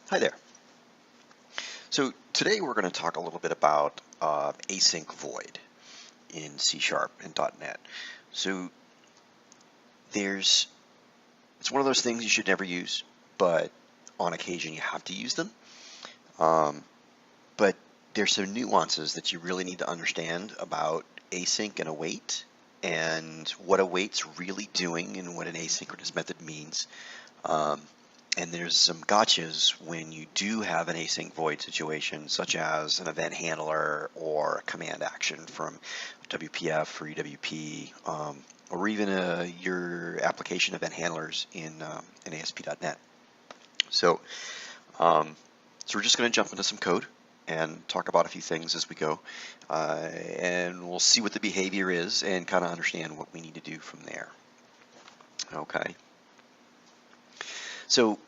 Hi there. So today we're going to talk a little bit about async void in C# and .NET. So it's one of those things you should never use, but on occasion you have to use them. But there's some nuances that you really need to understand about async and await, and what await's really doing and what an asynchronous method means. And there's some gotchas when you do have an async void situation, such as an event handler or a command action from WPF or UWP, or even your application event handlers in ASP.NET. So we're just going to jump into some code and talk about a few things as we go, and we'll see what the behavior is and kind of understand what we need to do from there. Okay. So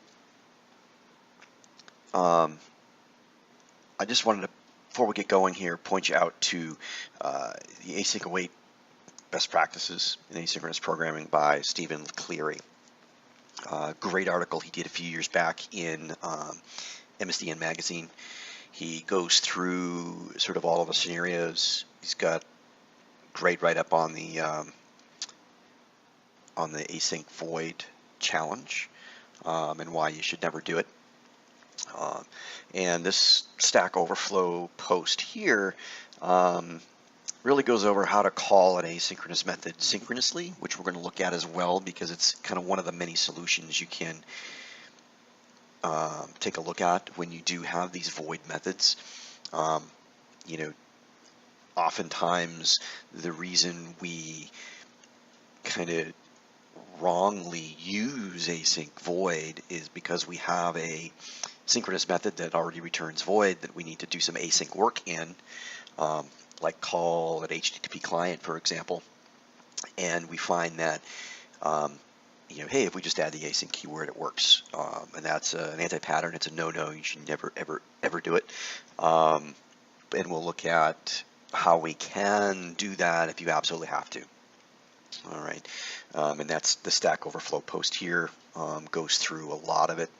I just wanted to, before we get going here, point you out to the async await best practices in asynchronous programming by Stephen Cleary. Great article he did a few years back in MSDN magazine. He goes through sort of all of the scenarios. He's got great write-up on the async void challenge and why you should never do it. And this Stack Overflow post here really goes over how to call an asynchronous method synchronously, which we're going to look at as well, because it's kind of one of the many solutions you can take a look at when you do have these void methods. You know, oftentimes the reason we kind of wrongly use async void is because we have a synchronous method that already returns void that we need to do some async work in, like call an HTTP client, for example. And we find that, hey, if we just add the async keyword, it works. And that's an anti-pattern. It's a no-no. You should never, ever do it. And we'll look at how we can do that if you absolutely have to. All right. And that's the Stack Overflow post here. Goes through a lot of it.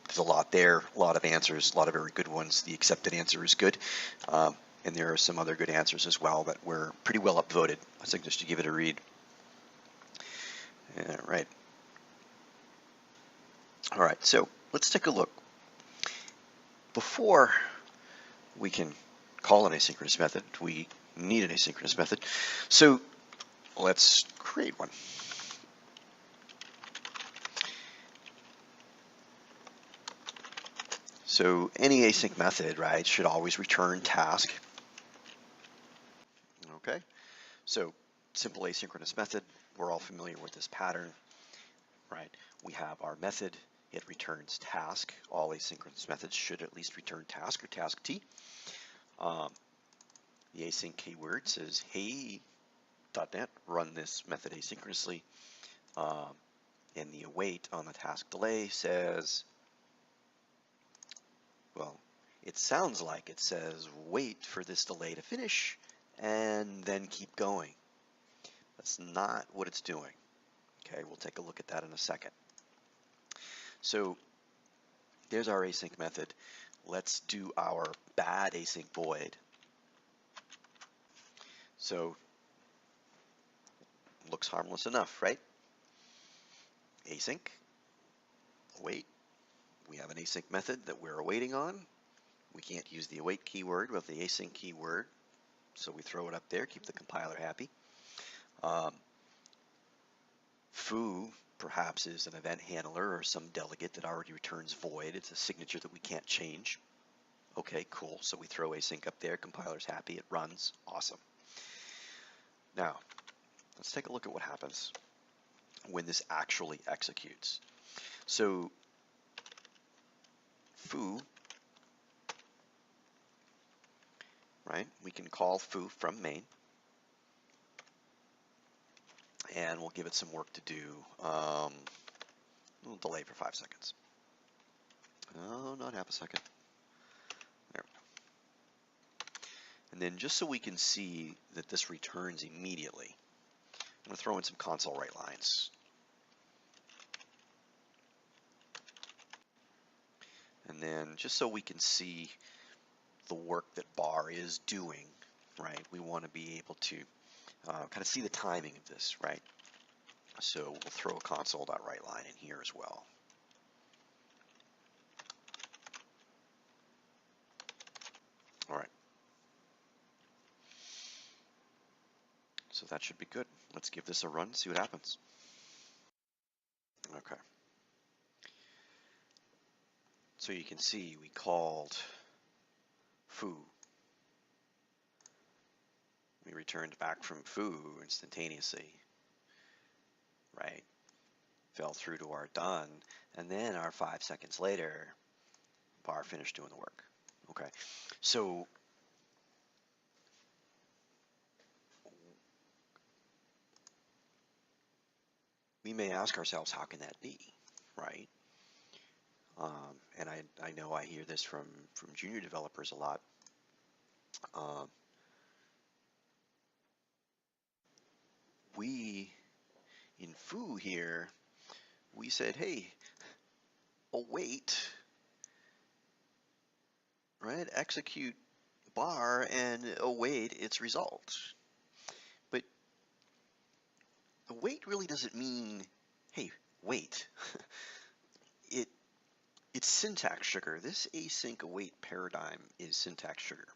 There's a lot there, a lot of answers, a lot of very good ones. The accepted answer is good. And there are some other good answers as well that were pretty well upvoted. I suggest you give it a read. All right. All right, so let's take a look. Before we can call an asynchronous method, we need an asynchronous method. So let's create one. So any async method, right, should always return task. Okay, so simple asynchronous method, we're all familiar with this pattern, right? We have our method, it returns task. All asynchronous methods should at least return task or task T. The async keyword says, hey, .NET, run this method asynchronously. And the await on the task delay says, well, it sounds like it says wait for this delay to finish and then keep going. That's not what it's doing. Okay, we'll take a look at that in a second. So there's our async method. Let's do our bad async void. So looks harmless enough, right? Async, await. We have an async method that we're awaiting on. We can't use the await keyword with the async keyword, so we throw it up there, keep the compiler happy. Foo perhaps is an event handler or some delegate that already returns void. It's a signature that we can't change. Okay, cool. So we throw async up there, compiler's happy, it runs, awesome. Now, let's take a look at what happens when this actually executes. So foo, right? We can call foo from main, and we'll give it some work to do. We'll delay for 5 seconds. Oh, not half a second. There we go. And then just so we can see that this returns immediately, I'm going to throw in some console write lines. And then just so we can see the work that bar is doing, right, we want to be able to kind of see the timing of this, right? So we'll throw a console.writeLine in here as well. All right. So that should be good. Let's give this a run, see what happens. Okay. So you can see we called foo. We returned back from foo instantaneously, right? Fell through to our done, and then our 5 seconds later, bar finished doing the work. Okay, so we may ask ourselves, how can that be, right? And I know I hear this from junior developers a lot. We, in foo here, we said, hey, await, right? Execute bar and await its result. But await really doesn't mean, hey, wait. It's syntax sugar. This async await paradigm is syntax sugar.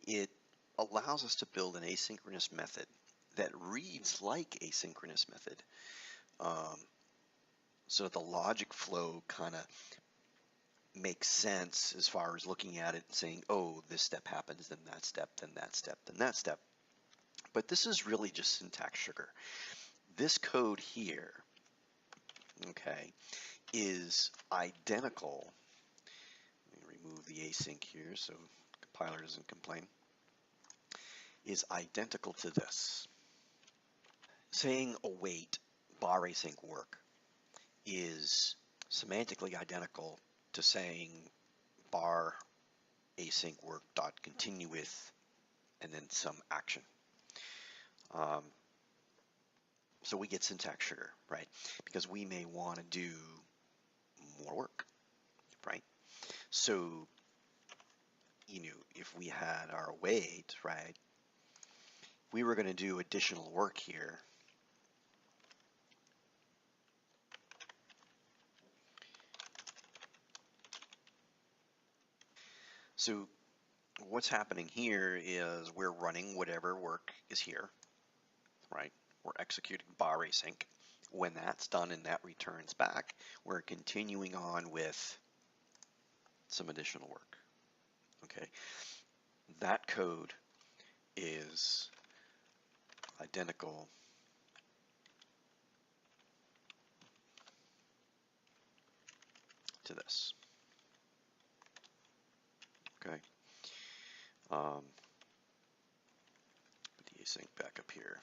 It allows us to build an asynchronous method that reads like a synchronous method. So the logic flow kind of makes sense as far as looking at it and saying, oh, this step happens, then that step, then that step, then that step. But this is really just syntax sugar. This code here, okay, is identical. Let me remove the async here so compiler doesn't complain. Is identical to this. Saying await bar async work is semantically identical to saying bar async work dot continue with and then some action. So we get syntax sugar, right? Because we may want to do more work, right? So, you know, if we had our await, right, we were going to do additional work here. So what's happening here is we're running whatever work is here, right? We're executing bar async. When that's done and that returns back, we're continuing on with some additional work. Okay, that code is identical to this. Okay, put the async back up here.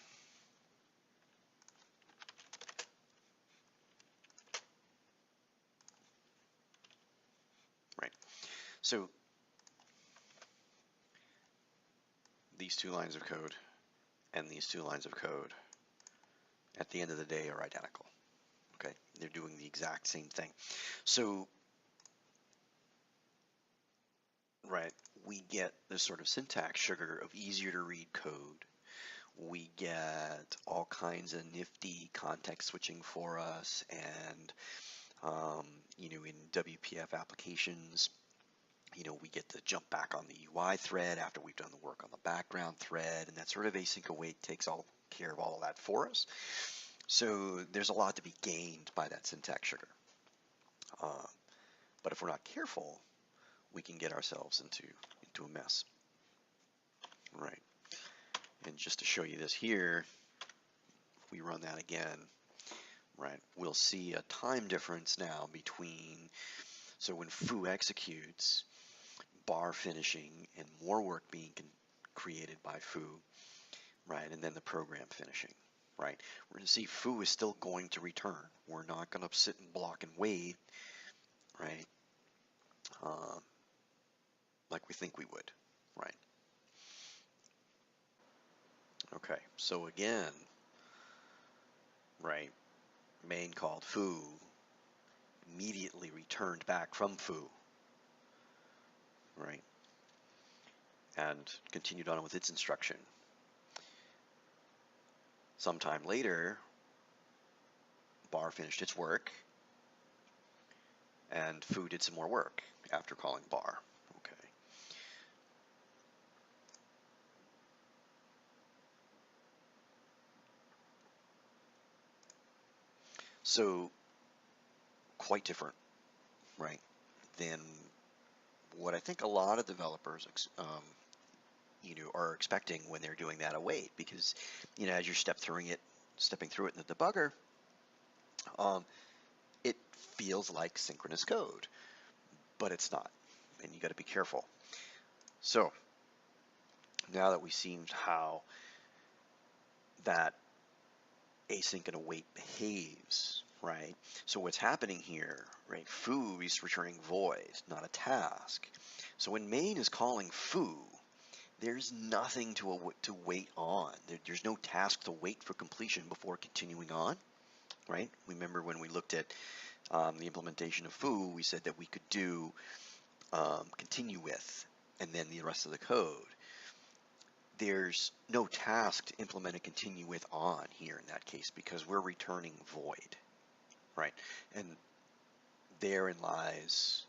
Right. So these two lines of code and these two lines of code at the end of the day are identical. Okay, they're doing the exact same thing. So, right, we get this sort of syntax sugar of easier to read code. We get all kinds of nifty context switching for us, and you know, in WPF applications, you know, we get to jump back on the UI thread after we've done the work on the background thread, and that sort of async await takes all care of all of that for us. So there's a lot to be gained by that syntax sugar. But if we're not careful, we can get ourselves into a mess. Right. And just to show you this here, if we run that again, right, we'll see a time difference now between, so when foo executes, bar finishing and more work being created by foo, right, and then the program finishing, right. We're going to see foo is still going to return. We're not going to sit and block and wait, right, like we think we would, right. Okay, so again, right, main called foo, immediately returned back from foo, right? And continued on with its instruction. Sometime later, bar finished its work, and foo did some more work after calling bar. Okay. So quite different, right, than what I think a lot of developers are expecting when they're doing that await, because as you're stepping through it in the debugger, it feels like synchronous code, but it's not, and you got to be careful. So now that we've seen how that async and await behaves, right? So what's happening here, right? Foo is returning void, not a task. So when main is calling foo, there's nothing to wait on. There's no task to wait for completion before continuing on, right? Remember when we looked at the implementation of foo, we said that we could do continue with and then the rest of the code. There's no task to implement a continue with on here in that case, because we're returning void, right? And therein lies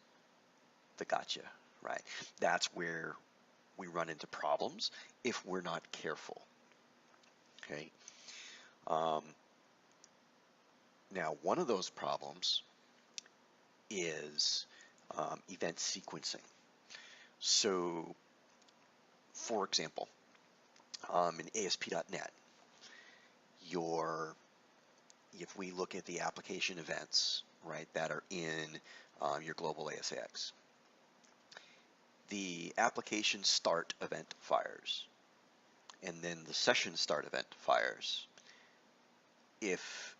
the gotcha, right? That's where we run into problems if we're not careful. Okay. Now, one of those problems is event sequencing. So, for example, in ASP.NET, if we look at the application events, right, that are in your global ASX, the application start event fires, and then the session start event fires if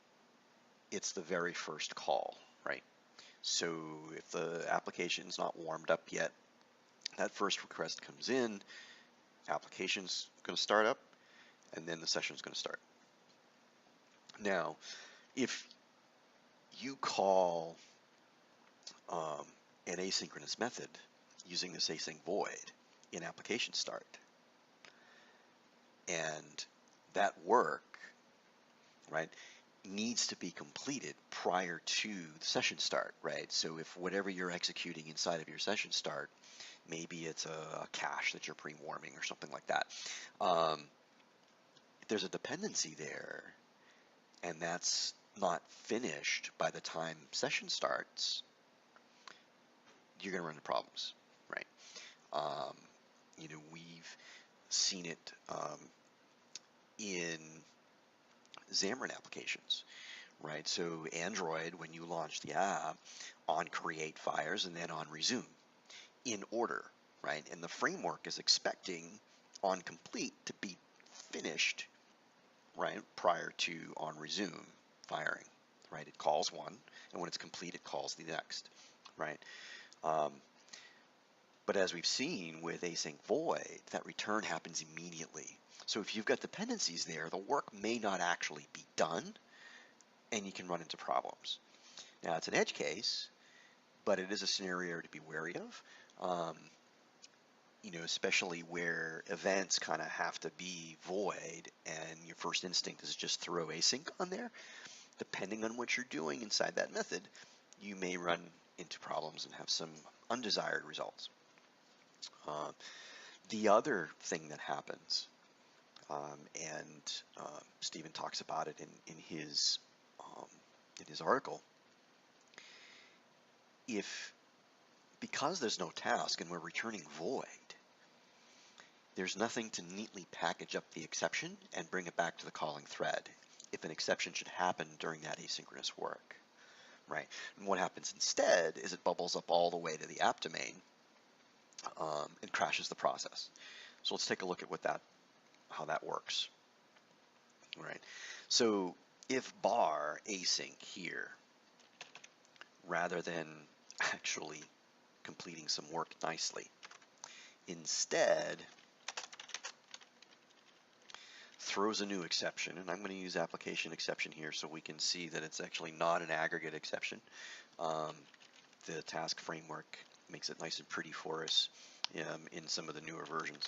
it's the very first call, right? So if the application's not warmed up yet, that first request comes in, application's going to start up, and then the session's going to start. Now, if you call an asynchronous method using this async void in application start, and that work, right, needs to be completed prior to the session start, right? So if whatever you're executing inside of your session start, maybe it's a cache that you're pre-warming or something like that. If there's a dependency there and that's not finished by the time session starts, you're going to run into problems, right? We've seen it in Xamarin applications, right? So Android, when you launch the app, on create fires and then on resume in order, right? And the framework is expecting on complete to be finished, right, prior to on resume firing, right? It calls one, and when it's complete, it calls the next, right? But as we've seen with async void, that return happens immediately. So if you've got dependencies there, the work may not actually be done, and you can run into problems. Now, it's an edge case, but it is a scenario to be wary of, especially where events kind of have to be void, and your first instinct is just throw async on there. Depending on what you're doing inside that method, you may run into problems and have some undesired results. The other thing that happens, and Stephen talks about it in his article, because there's no task and we're returning void, there's nothing to neatly package up the exception and bring it back to the calling thread if an exception should happen during that asynchronous work, right? And what happens instead is it bubbles up all the way to the app domain and crashes the process. So let's take a look at how that works. All right. So if bar async here, rather than actually completing some work nicely, instead throws a new exception, and I'm going to use application exception here so we can see that it's actually not an aggregate exception. The task framework makes it nice and pretty for us in some of the newer versions.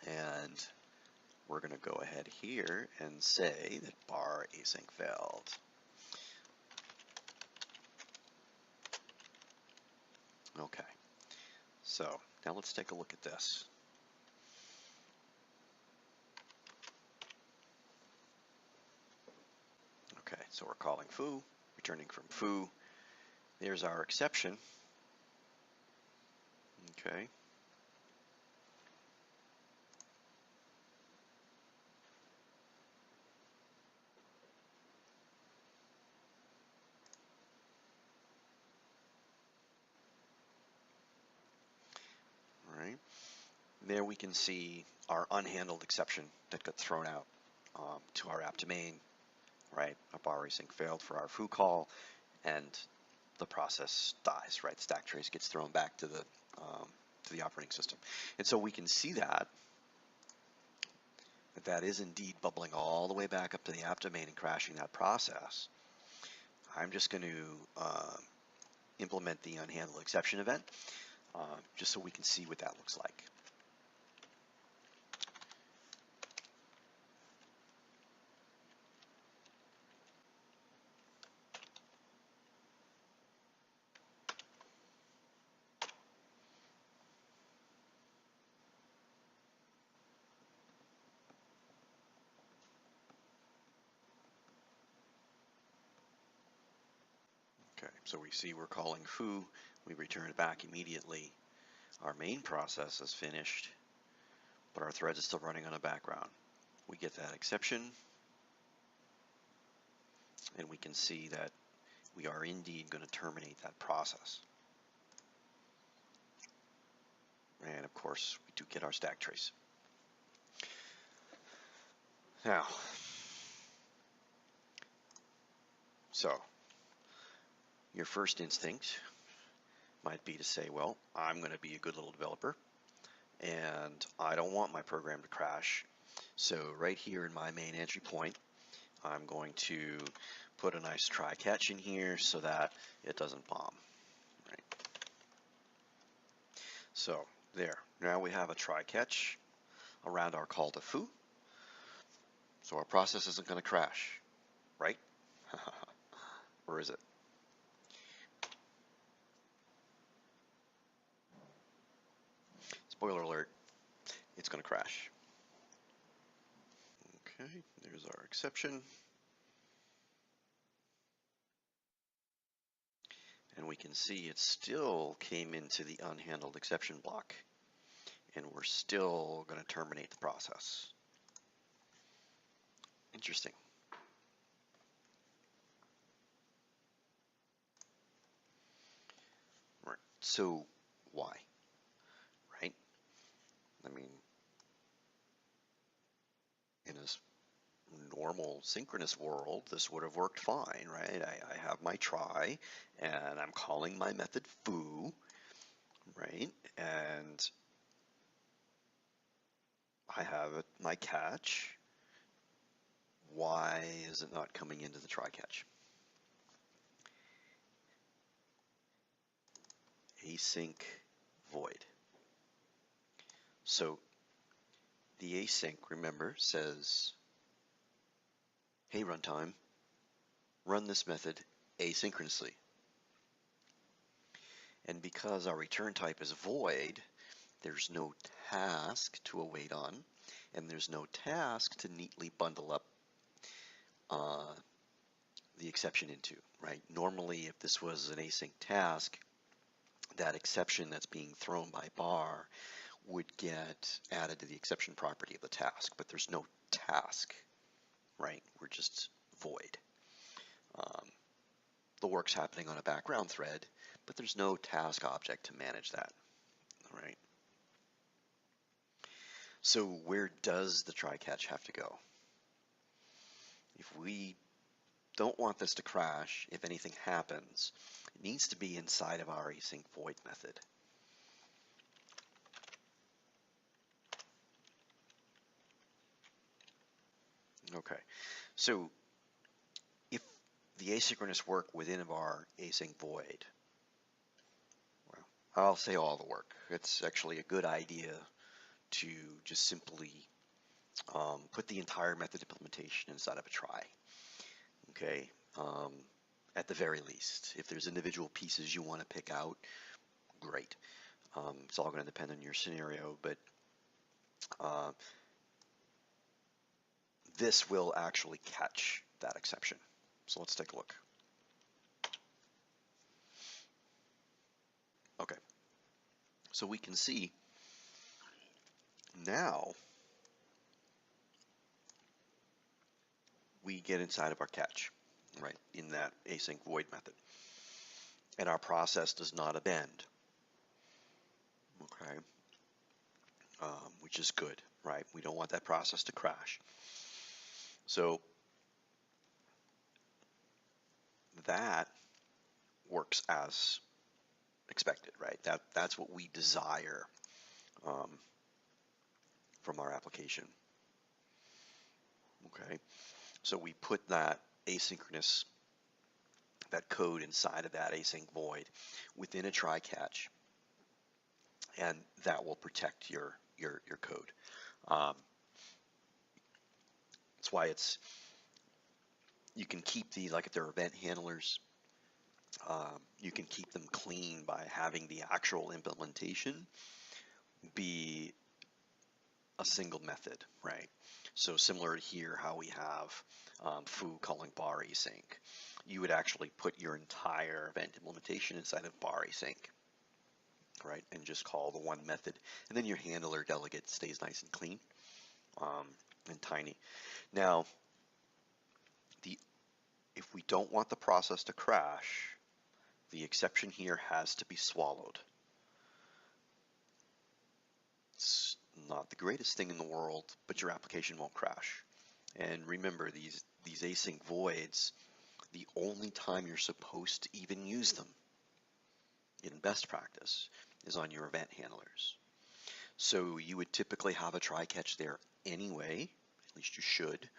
And we're going to go ahead here and say that bar async failed. Okay, so now let's take a look at this. Okay, so we're calling foo, returning from foo. There's our exception. Okay. All right. There we can see our unhandled exception that got thrown out to our app domain, right? A bar async failed for our foo call, and the process dies, right? Stack trace gets thrown back to the operating system. And so we can see that is indeed bubbling all the way back up to the app domain and crashing that process. I'm just going to implement the unhandled exception event just so we can see what that looks like. Okay, so we see we're calling foo, we return it back immediately. Our main process is finished, but our thread is still running on a background. We get that exception, and we can see that we are indeed going to terminate that process. And of course, we do get our stack trace. Now, so your first instinct might be to say, well, I'm going to be a good little developer, and I don't want my program to crash. So right here in my main entry point, I'm going to put a nice try catch in here so that it doesn't bomb. Right. So there, now we have a try catch around our call to foo. So our process isn't going to crash, right? Or is it? Spoiler alert, it's going to crash. Okay, there's our exception. And we can see it still came into the unhandled exception block. And we're still going to terminate the process. Interesting. Right. So why? Right? I mean, in a normal synchronous world, this would have worked fine, right? I have my try, and I'm calling my method foo, right? And I have my catch. Why is it not coming into the try catch? Async void. So the async, remember, says, hey runtime, run this method asynchronously. And because our return type is void, there's no task to await on, and there's no task to neatly bundle up the exception into, right? Normally, if this was an async task, that exception that's being thrown by bar would get added to the exception property of the task, but there's no task, right? We're just void. The work's happening on a background thread, but there's no task object to manage that, all right? So where does the try catch have to go? If we don't want this to crash, if anything happens, it needs to be inside of our async void method. Okay, so if the asynchronous work within of our async void, I'll say all the work. It's actually a good idea to just simply put the entire method implementation inside of a try. Okay, at the very least. If there's individual pieces you want to pick out, great. It's all going to depend on your scenario, but this will actually catch that exception. So let's take a look. Okay, so we can see now we get inside of our catch, right, in that async void method. And our process does not append, okay, which is good, right? We don't want that process to crash. So that works as expected, right? That's what we desire from our application. Okay, so we put that asynchronous, that code inside of that async void within a try catch, and that will protect your code. That's why you can keep the, like if they're event handlers, you can keep them clean by having the actual implementation be a single method, right? So similar to here, how we have foo calling bar async, you would actually put your entire event implementation inside of bar async, right? And just call the one method, and then your handler delegate stays nice and clean and tiny. Now, if we don't want the process to crash, the exception here has to be swallowed. It's not the greatest thing in the world, but your application won't crash. And remember, these async voids, the only time you're supposed to even use them in best practice is on your event handlers. So you would typically have a try catch there anyway, at least you should,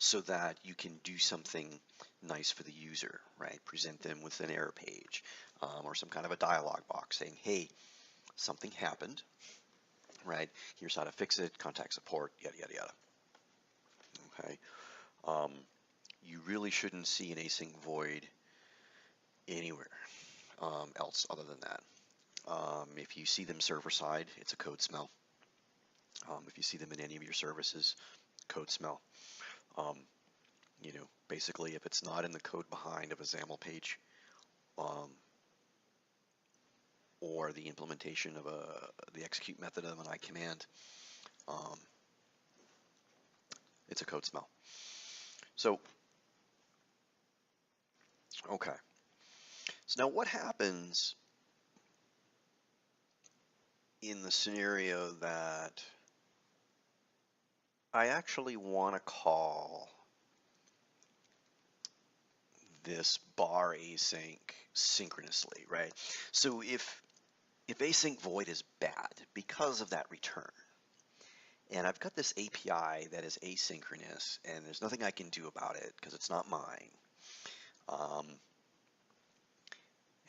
so that you can do something nice for the user, right? Present them with an error page or some kind of a dialog box saying, hey, something happened, right? Here's how to fix it, contact support, yada, yada, yada. Okay. You really shouldn't see an async void anywhere else other than that. If you see them server side, it's a code smell. If you see them in any of your services, code smell. You know, basically, if it's not in the code behind of a XAML page, or the implementation of the execute method of an I command, it's a code smell. So, okay. So now what happens in the scenario that I actually want to call this bar async synchronously, right? So if async void is bad because of that return, and I've got this API that is asynchronous, and there's nothing I can do about it because it's not mine,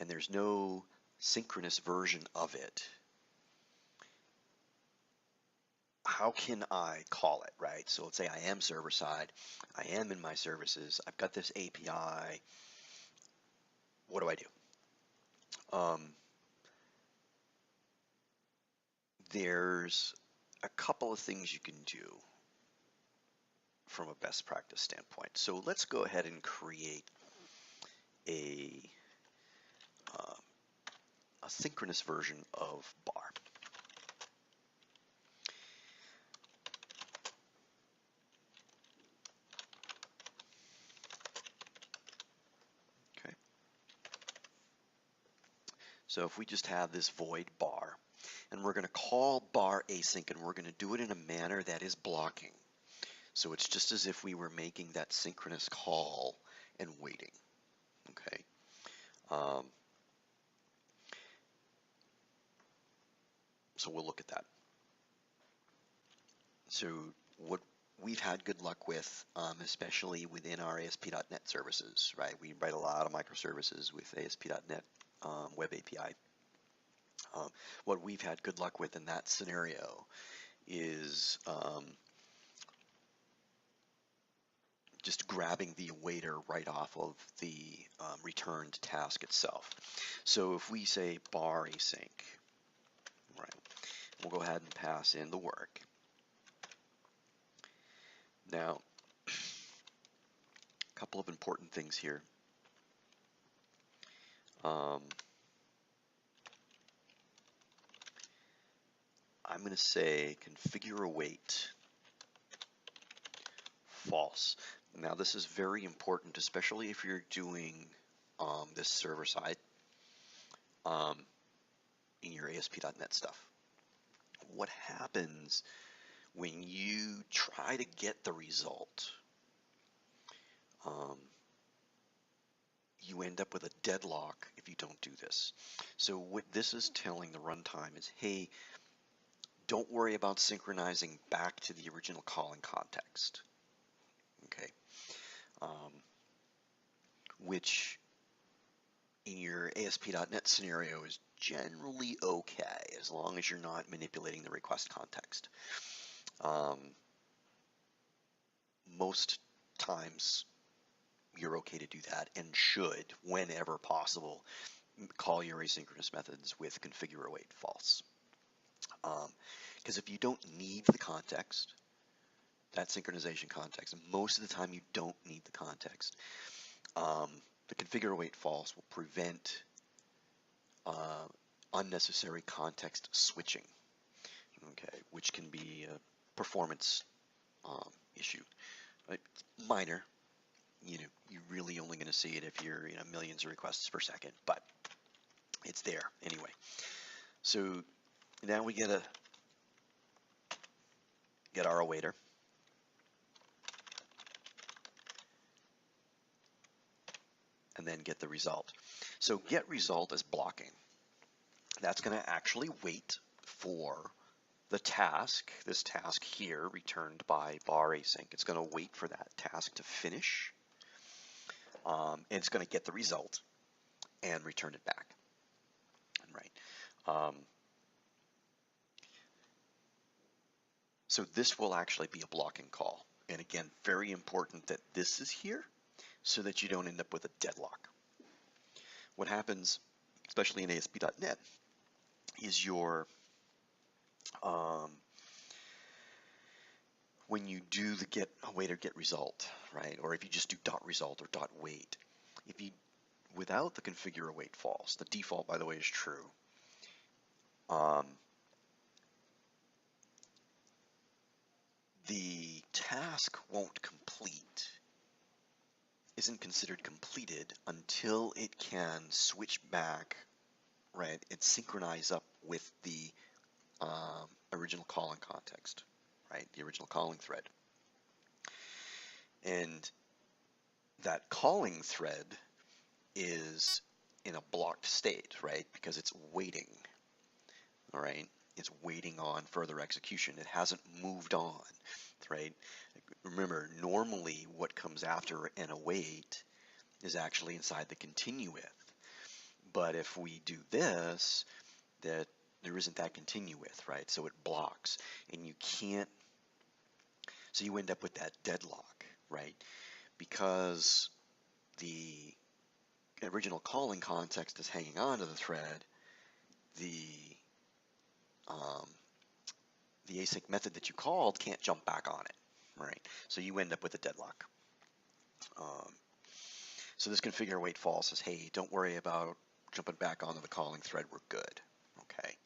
and there's no synchronous version of it, how can I call it, right? So let's say I am server side, I am in my services, I've got this API, what do I do? There's a couple of things you can do from a best practice standpoint. So let's go ahead and create a synchronous version of bar. Okay. So if we just have this void bar, and we're going to call bar async, and we're going to do it in a manner that is blocking. So it's just as if we were making that synchronous call and waiting. Okay. So we'll look at that. So what we've had good luck with, especially within our ASP.NET services, right? We write a lot of microservices with ASP.NET Web API. What we've had good luck with in that scenario is just grabbing the awaiter right off of the returned task itself. So if we say bar async, right, we'll go ahead and pass in the work. Now, a couple of important things here. I'm going to say configure await false. Now this is very important, especially if you're doing this server side in your ASP.NET stuff. What happens when you try to get the result? You end up with a deadlock if you don't do this. So what this is telling the runtime is, hey, don't worry about synchronizing back to the original calling context. Okay, which in your ASP.NET scenario is generally okay as long as you're not manipulating the request context. Most times you're okay to do that and should, whenever possible, call your asynchronous methods with configure await false. Because if you don't need the context, that synchronization context, and most of the time you don't need the context, the configure await false will prevent unnecessary context switching, okay, which can be a performance issue. It's minor. You're really only going to see it if you're millions of requests per second, but it's there anyway. So now we get our awaiter. And then get the result. So get result is blocking. That's going to actually wait for the task, this task here returned by bar async. It's going to wait for that task to finish. And it's going to get the result and return it back. Right. So this will actually be a blocking call. And again, very important that this is here so that you don't end up with a deadlock. What happens, especially in ASP.NET, is your when you do the get await or get result, right? Or if you just do dot result or dot wait, if you without the configure await false, the default, by the way, is true. The task won't complete, isn't considered completed until it can switch back, right, and synchronize up with the original calling context, right, the original calling thread. And that calling thread is in a blocked state, right, because it's waiting, all right? It's waiting on further execution. It hasn't moved on, right? Remember, normally what comes after an await is actually inside the continue with. But if we do this, that there isn't that continue with, right? So it blocks, and you can't, so you end up with that deadlock, right? Because the original calling context is hanging on to the thread, the async method that you called can't jump back on it, right? So you end up with a deadlock. So this configure await false says, hey, don't worry about jumping back onto the calling thread, we're good, okay?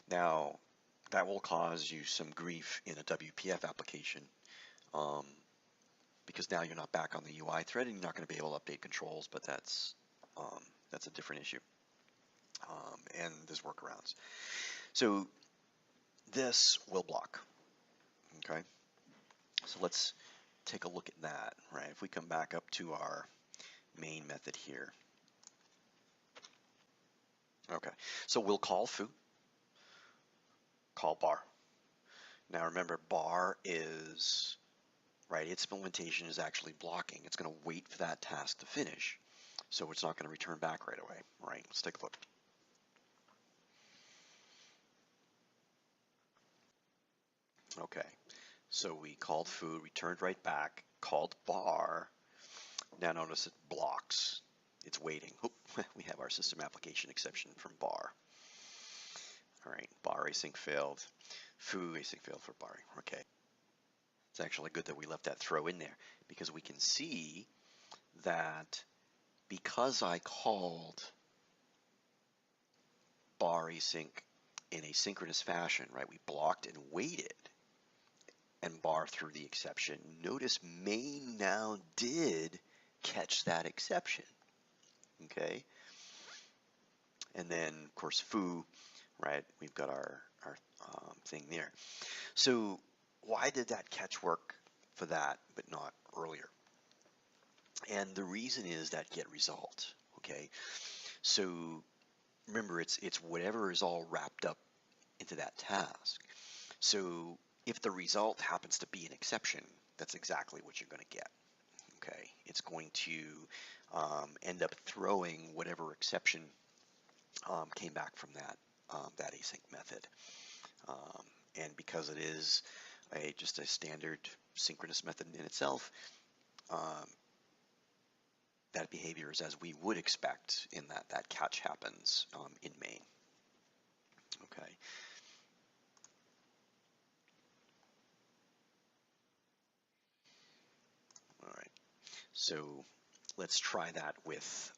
Now, that will cause you some grief in a WPF application because now you're not back on the UI thread and you're not going to be able to update controls, but that's a different issue. And there's workarounds. So this will block, okay? So let's take a look at that, right? If we come back up to our main method here. Okay, so we'll call foo, call bar. Now remember, bar is, right, its implementation is actually blocking. It's going to wait for that task to finish, so it's not going to return back right away, right? Let's take a look. Okay, so we called foo, returned right back, called bar. Now notice it blocks. It's waiting. Oop, we have our system application exception from bar. All right, bar async failed. Foo async failed for barring. Okay. It's actually good that we left that throw in there because we can see that because I called bar async in a synchronous fashion, right? We blocked and waited and bar through the exception. Notice main now did catch that exception, okay? And then, of course, foo, right? We've got our thing there. So why did that catch work for that but not earlier? And the reason is that get result, okay? So remember, it's whatever is all wrapped up into that task. So if the result happens to be an exception, that's exactly what you're going to get. Okay, it's going to end up throwing whatever exception came back from that async method. And because it is just a standard synchronous method in itself, that behavior is as we would expect in that catch happens in main. Okay. All right. So let's try that with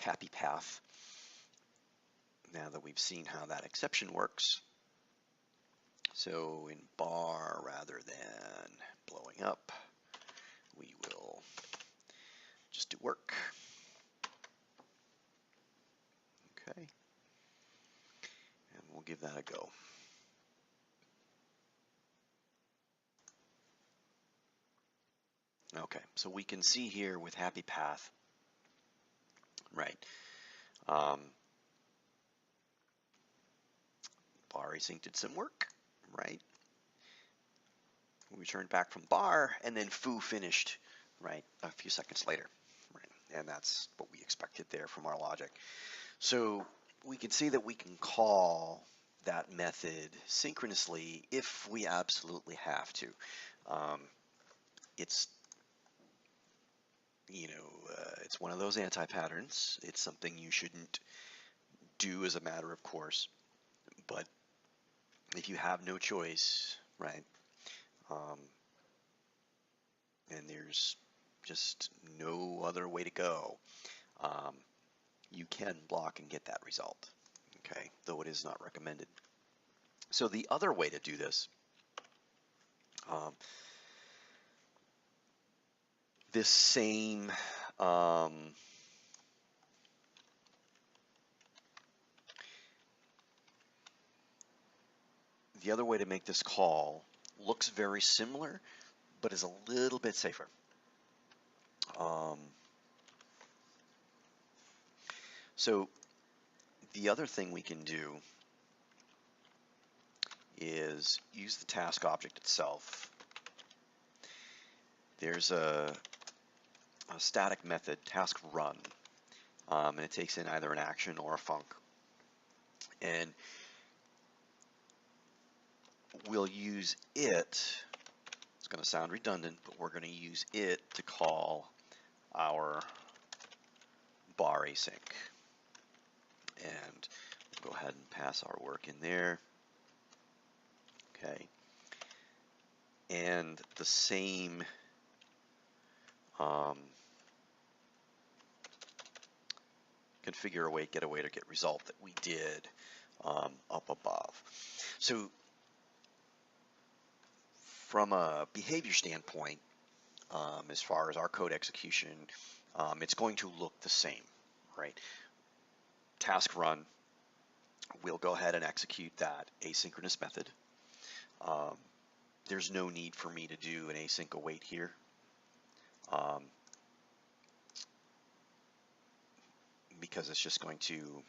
happy path. Now that we've seen how that exception works. So in bar, rather than blowing up, we will just do work. Okay. And we'll give that a go. Okay, so we can see here with happy path, right? Bar async did some work, right? We returned back from bar, and then foo finished, right, a few seconds later, right? And that's what we expected there from our logic. So we can see that we can call that method synchronously if we absolutely have to. It's it's one of those anti-patterns. It's something you shouldn't do as a matter of course. But if you have no choice, right, and there's just no other way to go, you can block and get that result, okay, though it is not recommended. So the other way to do this, this same the other way to make this call looks very similar, but is a little bit safer. So the other thing we can do is use the task object itself. There's a static method, task run, and it takes in either an action or a func. And we'll use it. It's going to sound redundant, but we're going to use it to call our bar async. And we'll go ahead and pass our work in there. Okay. And the same configure await, get await, or get result that we did up above. So from a behavior standpoint, as far as our code execution, it's going to look the same, right? Task run, we'll go ahead and execute that asynchronous method. There's no need for me to do an async await here. Because it's just going to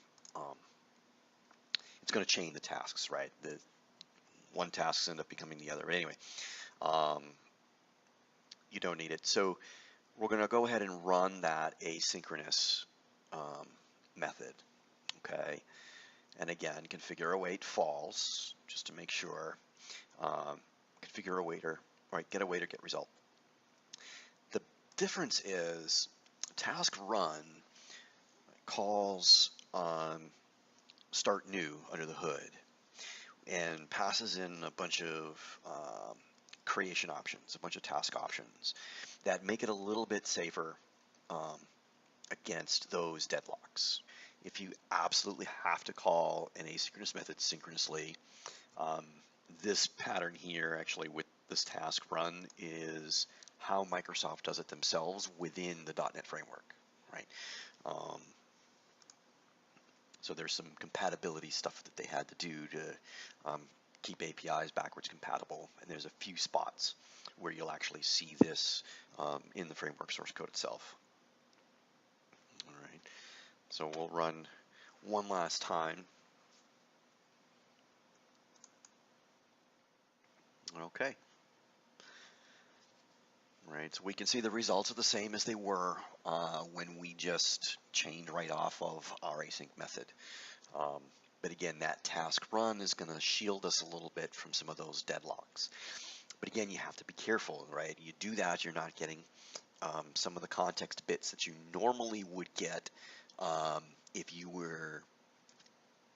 it's going to chain the tasks, right? The one task ends up becoming the other. But anyway, you don't need it. So we're going to go ahead and run that asynchronous method. Okay, and again, configure await false just to make sure. configure a waiter, right? Get a waiter, get result. The difference is task run calls on start new under the hood and passes in a bunch of creation options, a bunch of task options that make it a little bit safer against those deadlocks. If you absolutely have to call an asynchronous method synchronously, this pattern here actually with this task run is how Microsoft does it themselves within the .NET framework, right? So there's some compatibility stuff that they had to do to keep APIs backwards compatible, and there's a few spots where you'll actually see this in the framework source code itself. All right, so we'll run one last time. Okay. Right, so we can see the results are the same as they were when we just chained right off of our async method. But again, that task run is going to shield us a little bit from some of those deadlocks. But again, you have to be careful, right? You do that, you're not getting some of the context bits that you normally would get if you were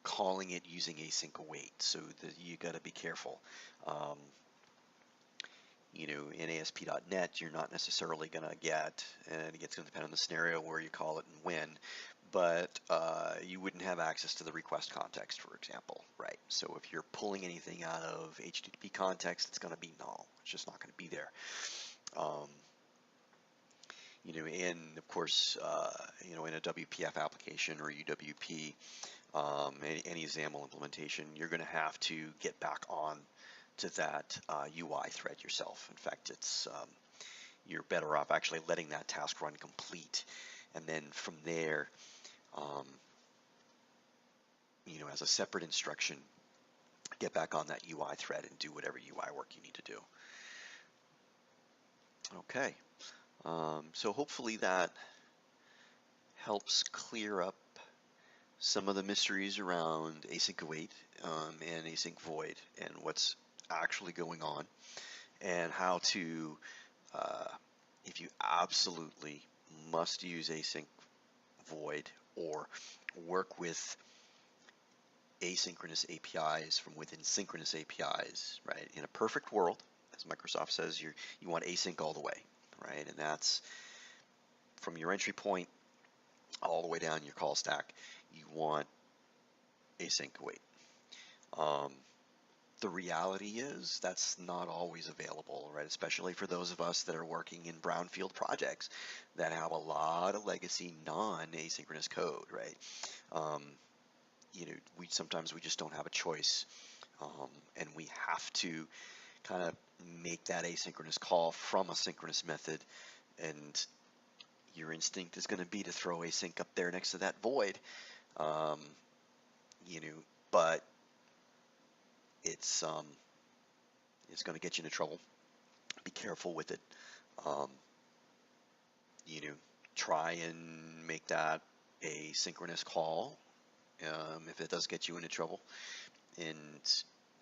calling it using async await. So you got to be careful. You know, in ASP.NET, you're not necessarily going to get, and it's going to depend on the scenario where you call it and when, but you wouldn't have access to the request context, for example, right? So if you're pulling anything out of HTTP context, it's going to be null. It's just not going to be there. You know, and of course, you know, in a WPF application or UWP, any XAML implementation, you're going to have to get back on to that UI thread yourself. In fact, it's you're better off actually letting that task run complete, and then from there, you know, as a separate instruction, get back on that UI thread and do whatever UI work you need to do. Okay, so hopefully that helps clear up some of the mysteries around async await and async void and what's actually going on, and how to, if you absolutely must use async void or work with asynchronous APIs from within synchronous APIs, right? In a perfect world, as Microsoft says, you want async all the way, right? And that's from your entry point all the way down your call stack. You want async await. The reality is that's not always available, right? Especially for those of us that are working in brownfield projects that have a lot of legacy non-asynchronous code, right? You know, sometimes we just don't have a choice, and we have to kind of make that asynchronous call from a synchronous method, and your instinct is going to be to throw async up there next to that void, you know, but it's going to get you into trouble. Be careful with it. You know, try and make that a synchronous call if it does get you into trouble, and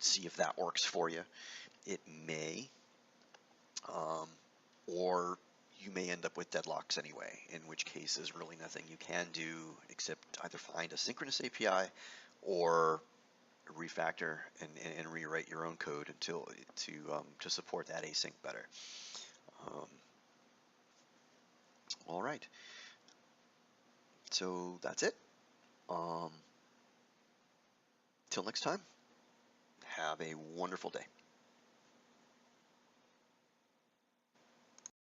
see if that works for you. It may, or you may end up with deadlocks anyway, in which case there's really nothing you can do except either find a synchronous API or refactor and rewrite your own code until to support that async better. All right, so that's it. Till next time, have a wonderful day.